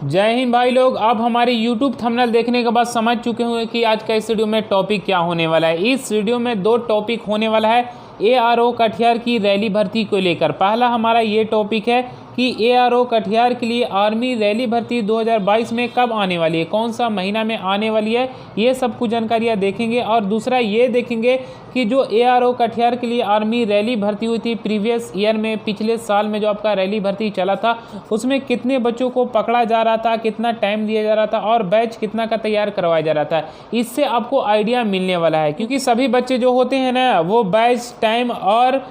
जय हिंद भाई लोग। आप हमारे YouTube थंबनेल देखने के बाद समझ चुके होंगे कि आज का इस वीडियो में टॉपिक क्या होने वाला है। इस वीडियो में दो टॉपिक होने वाला है ARO कटिहार की रैली भर्ती को लेकर। पहला हमारा ये टॉपिक है कि ARO कटिहार के लिए आर्मी रैली भर्ती 2022 में कब आने वाली है, कौन सा महीना में आने वाली है, ये सब कुछ जानकारियाँ देखेंगे। और दूसरा ये देखेंगे कि जो ARO कटिहार के लिए आर्मी रैली भर्ती हुई थी प्रीवियस ईयर में, पिछले साल में जो आपका रैली भर्ती चला था उसमें कितने बच्चों को पकड़ा जा रहा था, कितना टाइम दिया जा रहा था और बैच कितना का तैयार करवाया जा रहा था। इससे आपको आइडिया मिलने वाला है, क्योंकि सभी बच्चे जो होते हैं ना वो बैच टाइम और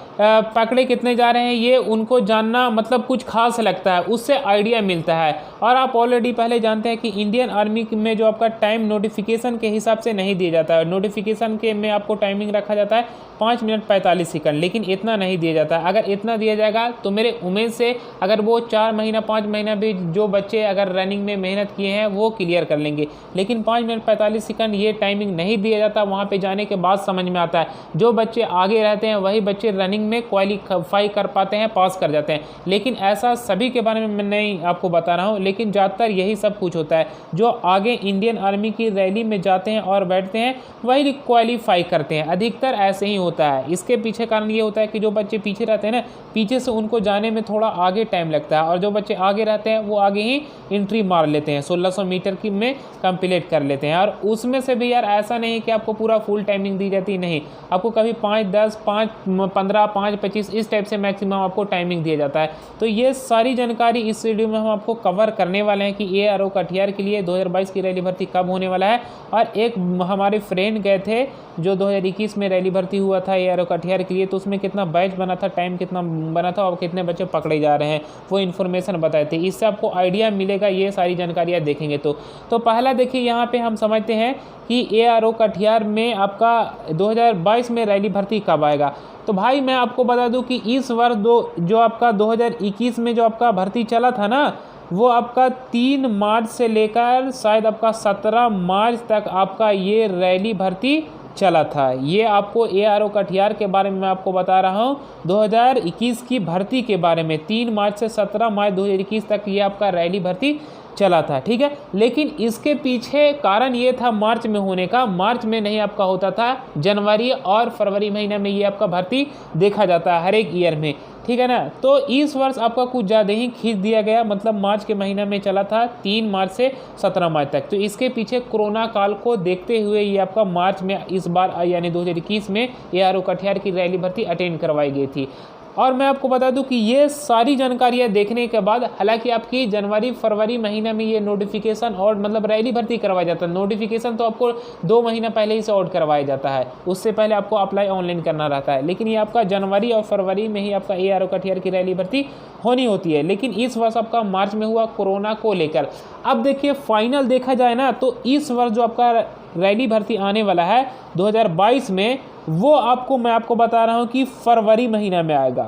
पकड़े कितने जा रहे हैं ये उनको जानना मतलब कुछ खास लगता है, उससे आइडिया मिलता है। और आप ऑलरेडी पहले जानते हैं कि इंडियन आर्मी में जो आपका टाइम नोटिफिकेशन के हिसाब से नहीं दिया जाता है। नोटिफिकेशन के में आपको टाइमिंग रखा जाता है 5 मिनट 45 सेकंड, लेकिन इतना नहीं दिया जाता। अगर इतना दिया जाएगा तो मेरे उम्मीद से अगर वो 4 महीना 5 महीना भी जो बच्चे अगर रनिंग में मेहनत किए हैं वो क्लियर कर लेंगे, लेकिन 5 मिनट 45 सेकंड ये टाइमिंग नहीं दिया जाता। वहाँ पे जाने के बाद समझ में आता है जो बच्चे आगे रहते हैं वही बच्चे रनिंग में क्वालिफाई कर पाते हैं, पास कर जाते हैं। लेकिन ऐसा सभी के बारे में मैं नहीं आपको बता रहा हूँ, लेकिन ज़्यादातर यही सब कुछ होता है। जो आगे इंडियन आर्मी की रैली में जाते हैं और बैठते हैं वही क्वालिफाई करते हैं, अधिकतर ऐसे ही होता है। इसके पीछे कारण ये होता है कि जो बच्चे पीछे रहते हैं ना, पीछे से उनको जाने में थोड़ा आगे टाइम लगता है, और जो बच्चे आगे रहते हैं वो आगे ही एंट्री मार लेते हैं, 1600 मीटर की में कंप्लीट कर लेते हैं। और उसमें से भी यार ऐसा नहीं कि आपको पूरा फुल टाइमिंग दी जाती, नहीं, आपको कभी 5, 10, 5, 15, 5, 25 इस टाइप से मैक्सिमम आपको टाइमिंग दिया जाता है। तो ये सारी जानकारी इस वीडियो में हम आपको कवर करने वाले हैं कि ARO कटिहार के लिए 2022 की रैली भर्ती कब होने वाला है। और एक हमारे फ्रेंड गए थे जो 2021 में रैली भर्ती हुआ था ARO कटिहार के लिए, तो उसमें कितना बैच बना था, टाइम कितना बना था और कितने बच्चे पकड़े जा रहे हैं वो इन्फॉर्मेशन बताए थे। इससे आपको आइडिया मिलेगा, ये सारी जानकारियाँ देखेंगे। तो पहला देखिए, यहाँ पे हम समझते हैं कि ARO कटिहार में आपका 2022 में रैली भर्ती कब आएगा। तो भाई मैं आपको बता दूं कि इस वर्ष जो आपका 2021 में जो आपका भर्ती चला था ना, वो आपका 3 मार्च से लेकर शायद आपका 17 मार्च तक आपका ये रैली भर्ती चला था। ये आपको ARO कटिहार के बारे में मैं आपको बता रहा हूँ, 2021 की भर्ती के बारे में। 3 मार्च से 17 मार्च 2021 तक ये आपका रैली भर्ती चला था, ठीक है। लेकिन इसके पीछे कारण ये था मार्च में होने का, मार्च में नहीं आपका होता था, जनवरी और फरवरी महीना में ये आपका भर्ती देखा जाता है हर एक ईयर में, ठीक है ना। तो इस वर्ष आपका कुछ ज़्यादा ही खींच दिया गया, मतलब मार्च के महीना में चला था 3 मार्च से 17 मार्च तक। तो इसके पीछे कोरोना काल को देखते हुए ये आपका मार्च में इस बार यानी 2021 में ARO कटिहार की रैली भर्ती अटेंड करवाई गई थी। और मैं आपको बता दूं कि ये सारी जानकारियां देखने के बाद, हालांकि आपकी जनवरी फरवरी महीना में ये नोटिफिकेशन और मतलब रैली भर्ती करवाया जाता है। नोटिफिकेशन तो आपको 2 महीना पहले ही से आउट करवाया जाता है, उससे पहले आपको अप्लाई ऑनलाइन करना रहता है। लेकिन ये आपका जनवरी और फरवरी में ही आपका ARO कटिहार की रैली भर्ती होनी होती है, लेकिन इस वर्ष आपका मार्च में हुआ कोरोना को लेकर। अब देखिए फाइनल देखा जाए ना, तो इस वर्ष जो आपका रैली भर्ती आने वाला है 2022 में, वो मैं आपको बता रहा हूँ कि फरवरी महीना में आएगा।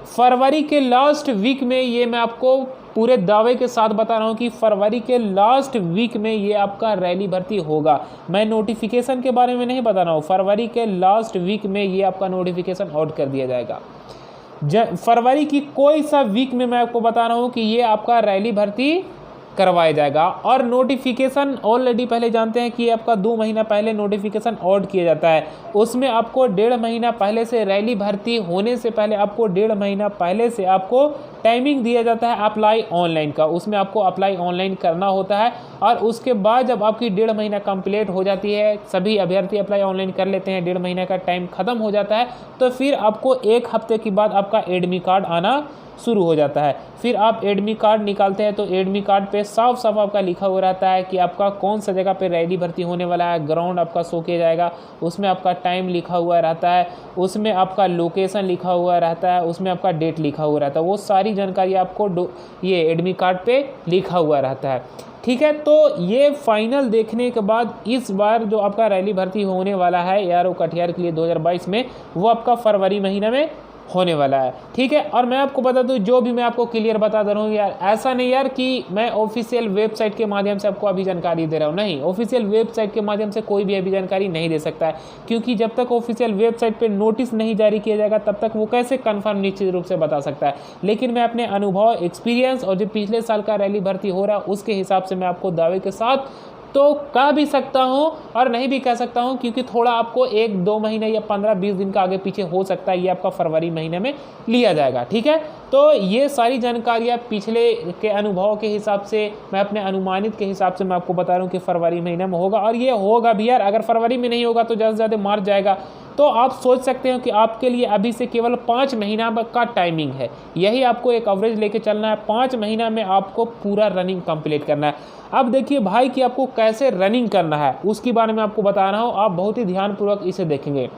फरवरी के लास्ट वीक में, ये मैं आपको पूरे दावे के साथ बता रहा हूँ कि फरवरी के लास्ट वीक में ये आपका रैली भर्ती होगा। मैं नोटिफिकेशन के बारे में नहीं बता रहा हूँ, फरवरी के लास्ट वीक में ये आपका नोटिफिकेशन आउट कर दिया जाएगा। फरवरी की कोई सा वीक में मैं आपको बता रहा हूँ कि ये आपका रैली भर्ती करवाया जाएगा। और नोटिफिकेशन ऑलरेडी पहले जानते हैं कि आपका 2 महीना पहले नोटिफिकेशन आउट किया जाता है। उसमें आपको 1.5 महीना पहले से, रैली भर्ती होने से पहले आपको 1.5 महीना पहले से आपको टाइमिंग दिया जाता है अप्लाई ऑनलाइन का। उसमें आपको अप्लाई ऑनलाइन करना होता है, और उसके बाद जब आपकी 1.5 महीना कंप्लीट हो जाती है, सभी अभ्यर्थी अप्लाई ऑनलाइन कर लेते हैं, 1.5 महीना का टाइम खत्म हो जाता है, तो फिर आपको 1 हफ्ते के बाद आपका एडमिट कार्ड आना शुरू हो जाता है। फिर आप एडमिट कार्ड निकालते हैं, तो एडमिट कार्ड पे साफ साफ आपका लिखा हुआ रहता है कि आपका कौन सा जगह पे रैली भर्ती होने वाला है, ग्राउंड आपका शो किया जाएगा, उसमें आपका टाइम लिखा हुआ रहता है, उसमें आपका लोकेशन लिखा हुआ रहता है, उसमें आपका डेट लिखा हुआ रहता है। वो सारी जानकारी आपको ये एडमिट कार्ड पे लिखा हुआ रहता है, ठीक है। तो ये फाइनल देखने के बाद इस बार जो आपका रैली भर्ती होने वाला है ARO कटिहार के लिए 2022 में, वो आपका फरवरी महीना में होने वाला है, ठीक है। और मैं आपको बता दूं, जो भी मैं आपको क्लियर बता दे रहा हूँ यार, ऐसा नहीं यार कि मैं ऑफिशियल वेबसाइट के माध्यम से आपको अभी जानकारी दे रहा हूँ, नहीं, ऑफिशियल वेबसाइट के माध्यम से कोई भी अभी जानकारी नहीं दे सकता है, क्योंकि जब तक ऑफिशियल वेबसाइट पे नोटिस नहीं जारी किया जाएगा तब तक वो कैसे कंफर्म निश्चित रूप से बता सकता है। लेकिन मैं अपने अनुभव, एक्सपीरियंस और जो पिछले साल का रैली भर्ती हो रहा है उसके हिसाब से मैं आपको दावे के साथ तो कह भी सकता हूं और नहीं भी कह सकता हूं, क्योंकि थोड़ा आपको 1-2 महीने या 15-20 दिन का आगे पीछे हो सकता है, ये आपका फरवरी महीने में लिया जाएगा, ठीक है। तो ये सारी जानकारियाँ पिछले के अनुभव के हिसाब से, मैं अपने अनुमानित के हिसाब से मैं आपको बता रहा हूँ कि फरवरी महीने में होगा, और ये होगा भी यार। अगर फरवरी में नहीं होगा तो ज़्यादा से ज़्यादा मार्च जाएगा। तो आप सोच सकते हो कि आपके लिए अभी से केवल 5 महीना का टाइमिंग है, यही आपको एक एवरेज लेके चलना है। 5 महीना में आपको पूरा रनिंग कंप्लीट करना है। अब देखिए भाई कि आपको कैसे रनिंग करना है उसके बारे में आपको बता रहा हूँ, आप बहुत ही ध्यानपूर्वक इसे देखेंगे।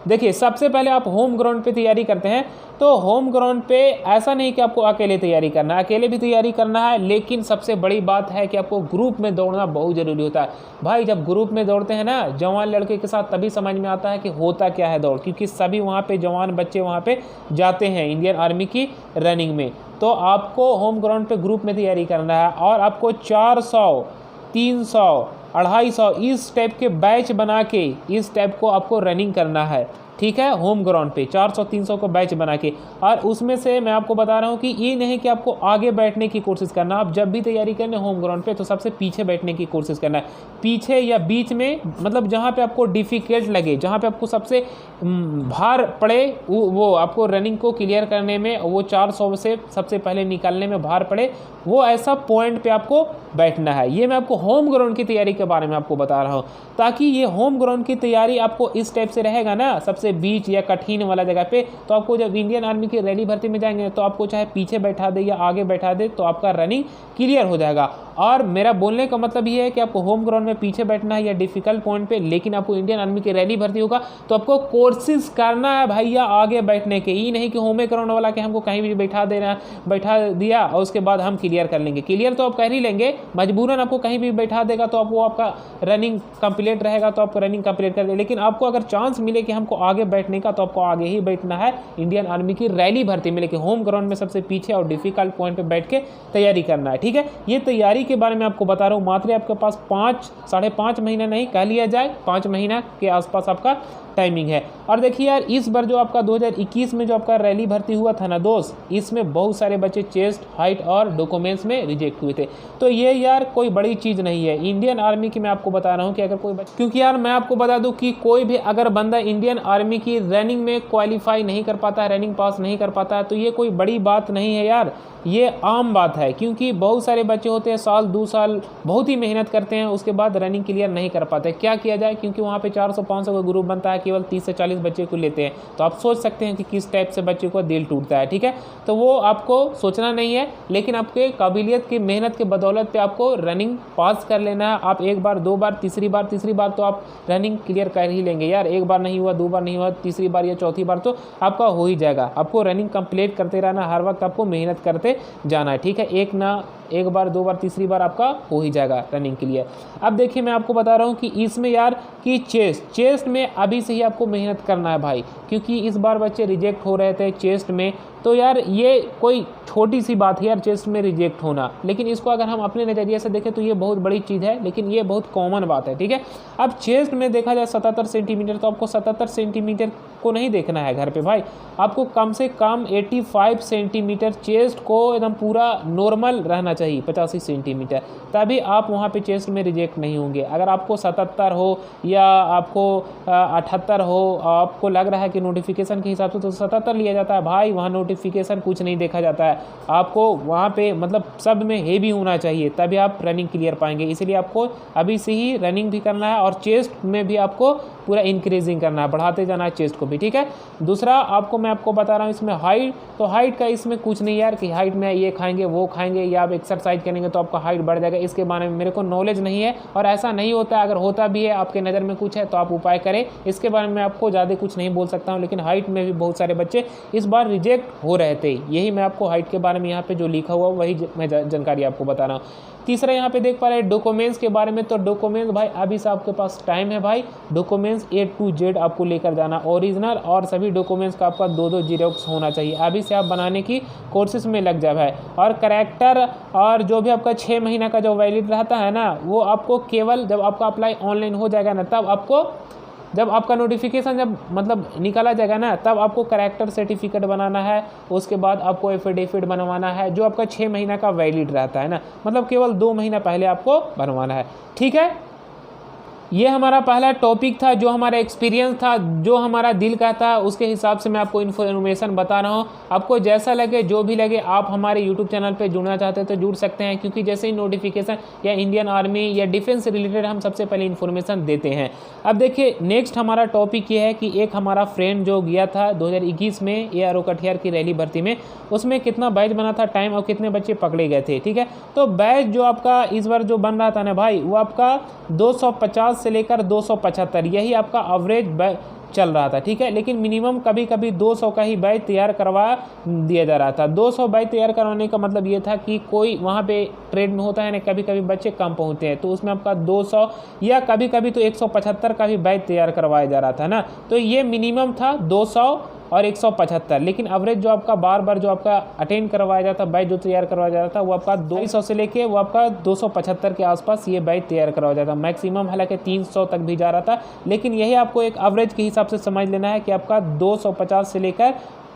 देखिए, सबसे पहले आप होम ग्राउंड पे तैयारी करते हैं, तो होम ग्राउंड पे ऐसा नहीं कि आपको अकेले तैयारी करना है, अकेले भी तैयारी करना है, लेकिन सबसे बड़ी बात है कि आपको ग्रुप में दौड़ना बहुत ज़रूरी होता है। भाई जब ग्रुप में दौड़ते हैं ना जवान लड़के के साथ, तभी समझ में आता है कि होता क्या है दौड़, क्योंकि सभी वहाँ पे जवान बच्चे वहाँ पे जाते हैं इंडियन आर्मी की रनिंग में। तो आपको होम ग्राउंड पे ग्रुप में तैयारी करना है, और आपको 400, 300, 250 इस टाइप के बैच बना के इस टाइप को आपको रनिंग करना है, ठीक है। होम ग्राउंड पे 400-300 को बैच बना के, और उसमें से मैं आपको बता रहा हूँ कि ये नहीं कि आपको आगे बैठने की कोशिश करना। आप जब भी तैयारी करने होम ग्राउंड पे तो सबसे पीछे बैठने की कोशिश करना है, पीछे या बीच में, मतलब जहाँ पे आपको डिफ़िकल्ट लगे, जहाँ पे आपको सबसे भार पड़े, वो आपको रनिंग को क्लियर करने में, वो 400 से सबसे पहले निकालने में भार पड़े, वो ऐसा पॉइंट पे आपको बैठना है। ये मैं आपको होम ग्राउंड की तैयारी के बारे में आपको बता रहा हूँ, ताकि ये होम ग्राउंड की तैयारी आपको इस टाइप से रहेगा ना, सबसे बीच या कठिन वाला जगह पे, तो आपको जब इंडियन आर्मी की रैली भर्ती में जाएंगे तो आपको चाहे पीछे बैठा दे या आगे बैठा दे, तो आपका रनिंग क्लियर हो जाएगा। और मेरा बोलने का मतलब ये है कि आपको होम ग्राउंड में पीछे बैठना है या डिफिकल्ट पॉइंट पे, लेकिन आपको इंडियन आर्मी की रैली भर्ती होगा तो आपको कोशिश करना है भैया आगे बैठने के, ये नहीं कि होम ग्राउंड वाला कि हमको कहीं भी बैठा दिया और उसके बाद हम क्लियर कर लेंगे। क्लियर तो आप कर ही लेंगे, मजबूरन आपको कहीं भी बैठा देगा तो आपको आपका रनिंग कंप्लीट रहेगा, तो आपको रनिंग कंप्लीट कर दे। लेकिन आपको अगर चांस मिले कि हमको आगे बैठने का, तो आपको आगे ही बैठना है इंडियन आर्मी की रैली भर्ती में, लेकिन होम ग्राउंड में सबसे पीछे और डिफिकल्ट पॉइंट पे बैठ के तैयारी करना है, ठीक है। ये तैयारी के बारे में आपको बता रहा हूँ। मात्र आपके पास 5-5.5 महीना नहीं कह लिया जाए, 5 महीना के आसपास आपका टाइमिंग है। और देखिए यार, इस बार जो आपका 2021 में जो आपका रैली भर्ती हुआ था ना दोस्त, इसमें बहुत सारे बच्चे चेस्ट, हाइट और डॉक्यूमेंट्स में रिजेक्ट हुए थे। तो ये यार कोई बड़ी चीज़ नहीं है इंडियन आर्मी की। मैं आपको बता रहा हूँ कि अगर कोई क्योंकि यार मैं आपको बता दूँ कि कोई भी अगर बंदा इंडियन आर्मी की रनिंग में क्वालिफाई नहीं कर पाता है, रनिंग पास नहीं कर पाता है, तो ये कोई बड़ी बात नहीं है यार, ये आम बात है। क्योंकि बहुत सारे बच्चे होते हैं 1-2 साल बहुत ही मेहनत करते हैं, उसके बाद रनिंग क्लियर नहीं कर पाते। क्या किया जाए, क्योंकि वहाँ पे 400-500 का ग्रुप बनता है, केवल 30 से 40 बच्चे को लेते हैं। तो आप सोच सकते हैं कि किस टाइप से बच्चे को दिल टूटता है, ठीक है। तो वो आपको सोचना नहीं है, लेकिन आपके काबिलियत की मेहनत के बदौलत पे आपको रनिंग पास कर लेना है। आप एक बार, 2 बार, तीसरी बार तो आप रनिंग क्लियर कर ही लेंगे यार। एक बार नहीं हुआ, 2 बार नहीं हुआ, तीसरी बार या चौथी बार तो आपका हो ही जाएगा। आपको रनिंग कंप्लीट करते रहना, हर वक्त आपको मेहनत करते जाना है, ठीक है। एक बार, 2 बार, तीसरी बार आपका हो ही जाएगा रनिंग के लिए। अब देखिए मैं आपको बता रहा हूँ कि इसमें यार कि चेस्ट में अभी से ही आपको मेहनत करना है भाई, क्योंकि इस बार बच्चे रिजेक्ट हो रहे थे चेस्ट में। तो यार ये कोई छोटी सी बात है यार चेस्ट में रिजेक्ट होना, लेकिन इसको अगर हम अपने नज़रिए से देखें तो ये बहुत बड़ी चीज़ है, लेकिन ये बहुत कॉमन बात है, ठीक है। अब चेस्ट में देखा जाए 77 सेंटीमीटर, तो आपको 77 सेंटीमीटर को नहीं देखना है घर पे भाई, आपको कम से कम 85 सेंटीमीटर चेस्ट को एकदम पूरा नॉर्मल रहना चाहिए, 85 सेंटीमीटर, तभी आप वहाँ पे चेस्ट में रिजेक्ट नहीं होंगे। अगर आपको 77 हो या आपको 78 हो, आपको लग रहा है कि नोटिफिकेशन के हिसाब से तो 77 लिया जाता है भाई, वहाँ नोटिफिकेशन कुछ नहीं देखा जाता है। आपको वहाँ पे मतलब सब में हेवी होना चाहिए, तभी आप रनिंग क्लियर पाएंगे। इसलिए आपको अभी से ही रनिंग भी करना है और चेस्ट में भी आपको पूरा इंक्रीजिंग करना है, बढ़ाते जाना है चेस्ट को भी, ठीक है। दूसरा मैं आपको बता रहा हूँ इसमें हाइट, तो हाइट का इसमें कुछ नहीं यार कि हाइट में ये खाएंगे वो खाएंगे या आप एक्सरसाइज करेंगे तो आपका हाइट बढ़ जाएगा, इसके बारे में मेरे को नॉलेज नहीं है और ऐसा नहीं होता है। अगर होता भी है, आपके नज़र में कुछ है तो आप उपाय करें, इसके बारे में आपको ज़्यादा कुछ नहीं बोल सकता हूँ। लेकिन हाइट में भी बहुत सारे बच्चे इस बार रिजेक्ट हो रहे थे, यही मैं आपको हाइट के बारे में यहाँ पे जो लिखा हुआ वही मैं जानकारी आपको बता रहा हूँ। तीसरा यहाँ पे देख पा रहे हैं डॉक्यूमेंट्स के बारे में, तो डॉक्यूमेंट्स भाई अभी से आपके पास टाइम है भाई, documents documents A to Z आपको लेकर जाना, ओरिजिनल और सभी डॉक्यूमेंट्स का आपका 2-2 जीरोक्स होना चाहिए। अभी से आप बनाने की कोर्सेज में लग जाए है। और करैक्टर और जो भी आपका 6 महीना का जो वैलिड रहता है ना, वो आपको केवल जब आपका अप्लाई ऑनलाइन हो जाएगा ना, तब आपको जब आपका नोटिफिकेशन जब मतलब निकाला जाएगा ना, तब आपको करैक्टर सर्टिफिकेट बनाना है। उसके बाद आपको एफिडेविट बनवाना है जो आपका 6 महीना का वैलिड रहता है ना, मतलब केवल 2 महीना पहले आपको बनवाना है। ठीक है, ये हमारा पहला टॉपिक था, जो हमारा एक्सपीरियंस था, जो हमारा दिल का था, उसके हिसाब से मैं आपको इन्फॉर्मेशन बता रहा हूँ। आपको जैसा लगे, जो भी लगे, आप हमारे यूट्यूब चैनल पे जुड़ना चाहते हैं तो जुड़ सकते हैं, क्योंकि जैसे ही नोटिफिकेशन या इंडियन आर्मी या डिफेंस से रिलेटेड हम सबसे पहले इन्फॉर्मेशन देते हैं। अब देखिए नेक्स्ट हमारा टॉपिक ये है कि एक हमारा फ्रेंड जो गया था 2021 में ARO कटिहार की रैली भर्ती में, उसमें कितना बैच बना था टाइम और कितने बच्चे पकड़े गए थे। ठीक है, तो बैच जो आपका इस बार जो बन रहा था ना भाई, वो आपका 250 से लेकर 275, यही आपका एवरेज बैच चल रहा था। ठीक है, लेकिन मिनिमम कभी कभी 200 का ही बैच तैयार करवा दिया जा रहा था। 200 बैच तैयार करवाने का मतलब ये था कि कोई वहाँ पे ट्रेड में होता है ना, कभी कभी बच्चे कम पहुँचते हैं, तो उसमें आपका 200 या कभी कभी तो 175 का भी बैच तैयार करवाया जा रहा था ना। तो ये मिनिमम था 200 और 175, लेकिन एवरेज जो आपका बार बार जो आपका अटेंड करवाया जाता, बैच जो तैयार करवाया जाता था, वो आपका 200 से लेके वो आपका 275 के आसपास ये बैच तैयार करवाया जाता। मैक्सिमम हालांकि 300 तक भी जा रहा था, लेकिन यही आपको एक एवरेज के हिसाब से समझ लेना है कि आपका 250 से लेकर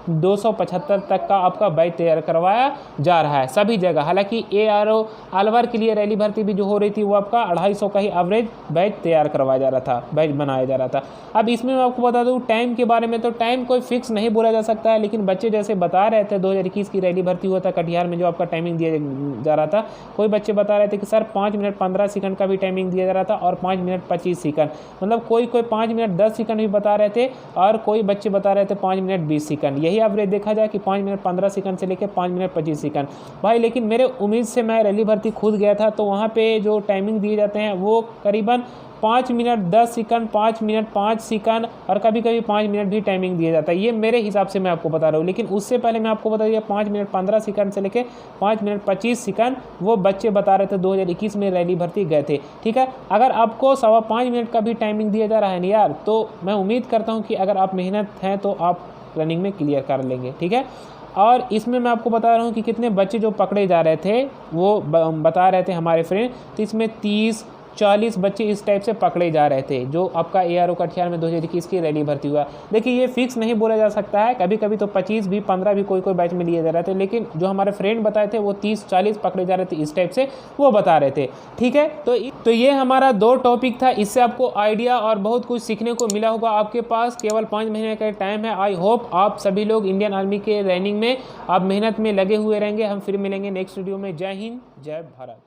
275 तक का आपका बैच तैयार करवाया जा रहा है सभी जगह। हालांकि ARO अलवर के लिए रैली भर्ती भी जो हो रही थी, वो आपका 250 का ही एवरेज बैच तैयार करवाया जा रहा था, बैच बनाया जा रहा था। अब इसमें मैं आपको बता दूं टाइम के बारे में, तो टाइम कोई फिक्स नहीं बोला जा सकता है, लेकिन बच्चे जैसे बता रहे थे 2021 की रैली भर्ती हुआ था कटिहार में, जो आपका टाइमिंग दिया जा रहा था, कोई बच्चे बता रहे थे कि सर 5 मिनट 15 सेकंड का भी टाइमिंग दिया जा रहा था और 5 मिनट 25 सेकंड, मतलब कोई 5 मिनट 10 सेकंड भी बता रहे थे और कोई बच्चे बता रहे थे 5 मिनट 20 सेकंड। यही एवरेज देखा जाए कि 5 मिनट 15 सेकंड से लेकर 5 मिनट 25 सेकंड भाई। लेकिन मेरे उम्मीद से मैं रैली भर्ती खुद गया था, तो वहाँ पे जो टाइमिंग दिए जाते हैं वो करीबन 5 मिनट 10 सेकंड, 5 मिनट 5 सेकंड और कभी कभी 5 मिनट भी टाइमिंग दिया जाता है। ये मेरे हिसाब से मैं आपको बता रहा हूँ, लेकिन उससे पहले मैं आपको बता दिया 5 मिनट 15 सेकंड से लेकर 5 मिनट 25 सेकंड वो बच्चे बता रहे थे 2021 में रैली भर्ती गए थे। ठीक है, अगर आपको 5.25 मिनट का भी टाइमिंग दिया जा रहा है ना यार, तो मैं उम्मीद करता हूँ कि अगर आप मेहनत हैं तो आप रनिंग में क्लियर कर लेंगे। ठीक है, और इसमें मैं आपको बता रहा हूँ कि कितने बच्चे जो पकड़े जा रहे थे, वो बता रहे थे हमारे फ्रेंड, तो इसमें 30-40 बच्चे इस टाइप से पकड़े जा रहे थे, जो आपका ARO कटिहार में 2021 की रैली भर्ती हुआ। देखिए ये फिक्स नहीं बोला जा सकता है, कभी कभी तो 25 भी 15 भी कोई बैच में लिए जा रहे थे, लेकिन जो हमारे फ्रेंड बताए थे वो 30-40 पकड़े जा रहे थे इस टाइप से, वो बता रहे थे। ठीक है, तो ये हमारा 2 टॉपिक था, इससे आपको आइडिया और बहुत कुछ सीखने को मिला होगा। आपके पास केवल 5 महीने का टाइम है। आई होप आप सभी लोग इंडियन आर्मी के रनिंग में आप मेहनत में लगे हुए रहेंगे। हम फिर मिलेंगे नेक्स्ट वीडियो में। जय हिंद, जय भारत।